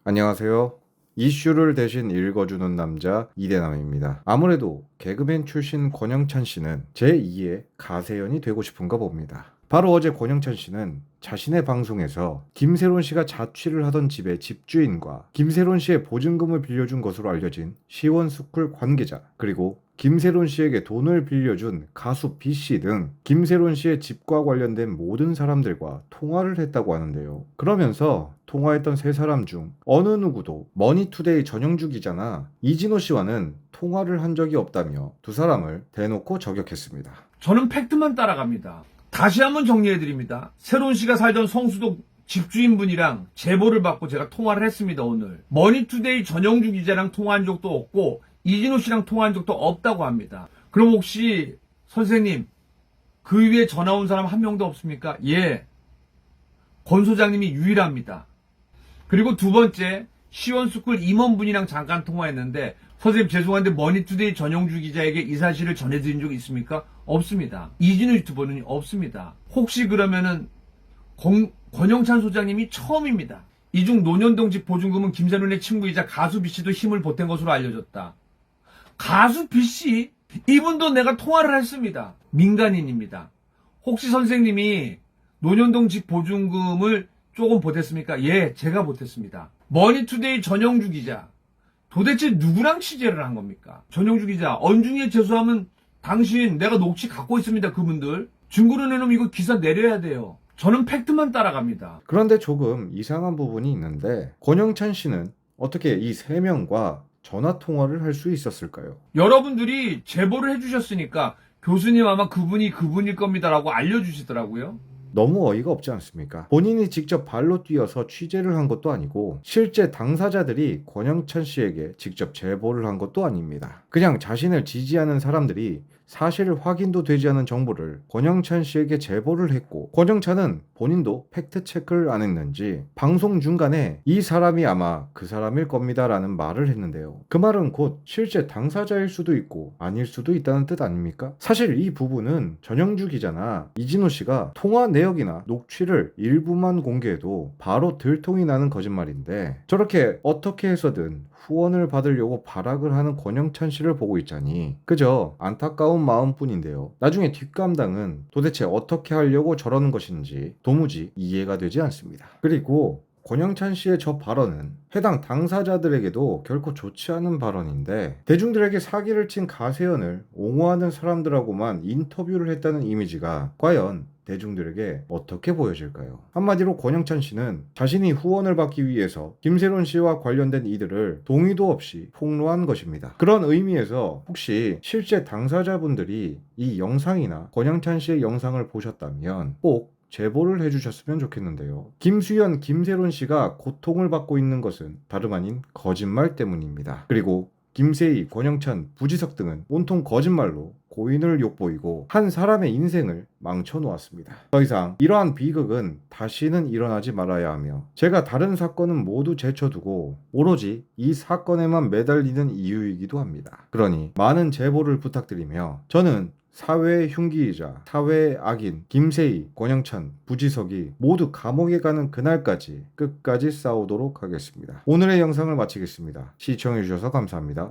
안녕하세요. 이슈를 대신 읽어주는 남자 이대남입니다. 아무래도 개그맨 출신 권영찬 씨는 제2의 가세연이 되고 싶은가 봅니다. 바로 어제 권영찬 씨는 자신의 방송에서 김세론 씨가 자취를 하던 집의 집주인과 김세론 씨의 보증금을 빌려준 것으로 알려진 시원스쿨 관계자, 그리고 김세론 씨에게 돈을 빌려준 가수 B씨 등 김세론 씨의 집과 관련된 모든 사람들과 통화를 했다고 하는데요. 그러면서 통화했던 세 사람 중 어느 누구도 머니투데이 전영주 기자나 이진호 씨와는 통화를 한 적이 없다며 두 사람을 대놓고 저격했습니다. 저는 팩트만 따라갑니다. 다시 한번 정리해드립니다. 세론 씨가 살던 성수동 집주인분이랑 제보를 받고 제가 통화를 했습니다. 오늘 머니투데이 전영주 기자랑 통화한 적도 없고 이진호 씨랑 통화한 적도 없다고 합니다. 그럼 혹시 선생님 그 위에 전화 온 사람 한 명도 없습니까? 예, 권 소장님이 유일합니다. 그리고 두 번째, 시원스쿨 임원분이랑 잠깐 통화했는데 선생님 죄송한데 머니투데이 전영주 기자에게 이 사실을 전해드린 적 있습니까? 없습니다. 이진우 유튜버는 없습니다. 혹시 그러면은 권영찬 소장님이 처음입니다. 이중 논현동 집 보증금은 김세론의 친구이자 가수 B씨도 힘을 보탠 것으로 알려졌다. 가수 B씨? 이분도 내가 통화를 했습니다. 민간인입니다. 혹시 선생님이 논현동 집 보증금을 조금 보탰습니까? 예, 제가 보탰습니다. 머니투데이 전영주 기자, 도대체 누구랑 취재를 한 겁니까? 전영주 기자, 언중에 재수하면 당신 내가 녹취 갖고 있습니다. 그분들 증거로 내놓으면 이거 기사 내려야 돼요. 저는 팩트만 따라갑니다. 그런데 조금 이상한 부분이 있는데 권영찬 씨는 어떻게 이 세 명과 전화 통화를 할 수 있었을까요? 여러분들이 제보를 해주셨으니까 교수님 아마 그분이 그분일 겁니다라고 알려주시더라고요. 너무 어이가 없지 않습니까? 본인이 직접 발로 뛰어서 취재를 한 것도 아니고 실제 당사자들이 권영찬 씨에게 직접 제보를 한 것도 아닙니다. 그냥 자신을 지지하는 사람들이 사실 확인도 되지 않은 정보를 권영찬 씨에게 제보를 했고, 권영찬은 본인도 팩트 체크를 안 했는지 방송 중간에 이 사람이 아마 그 사람일 겁니다 라는 말을 했는데요. 그 말은 곧 실제 당사자일 수도 있고 아닐 수도 있다는 뜻 아닙니까? 사실 이 부분은 전영주 기자나 이진호 씨가 통화 내역이나 녹취를 일부만 공개해도 바로 들통이 나는 거짓말인데, 저렇게 어떻게 해서든 후원을 받으려고 발악을 하는 권영찬 씨를 보고 있자니 그저 안타까운 마음뿐인데요. 나중에 뒷감당은 도대체 어떻게 하려고 저러는 것인지 도무지 이해가 되지 않습니다. 그리고 권영찬 씨의 저 발언은 해당 당사자들에게도 결코 좋지 않은 발언인데, 대중들에게 사기를 친 가세연을 옹호하는 사람들하고만 인터뷰를 했다는 이미지가 과연 대중들에게 어떻게 보여질까요? 한마디로 권영찬 씨는 자신이 후원을 받기 위해서 김세론 씨와 관련된 이들을 동의도 없이 폭로한 것입니다. 그런 의미에서 혹시 실제 당사자분들이 이 영상이나 권영찬 씨의 영상을 보셨다면 꼭 제보를 해주셨으면 좋겠는데요. 김수현, 김세론 씨가 고통을 받고 있는 것은 다름 아닌 거짓말 때문입니다. 그리고 김세희, 권영찬, 부지석 등은 온통 거짓말로 고인을 욕보이고 한 사람의 인생을 망쳐놓았습니다. 더 이상 이러한 비극은 다시는 일어나지 말아야 하며, 제가 다른 사건은 모두 제쳐두고 오로지 이 사건에만 매달리는 이유이기도 합니다. 그러니 많은 제보를 부탁드리며, 저는 사회의 흉기이자 사회의 악인 김세희, 권영찬, 부지석이 모두 감옥에 가는 그날까지 끝까지 싸우도록 하겠습니다. 오늘의 영상을 마치겠습니다. 시청해주셔서 감사합니다.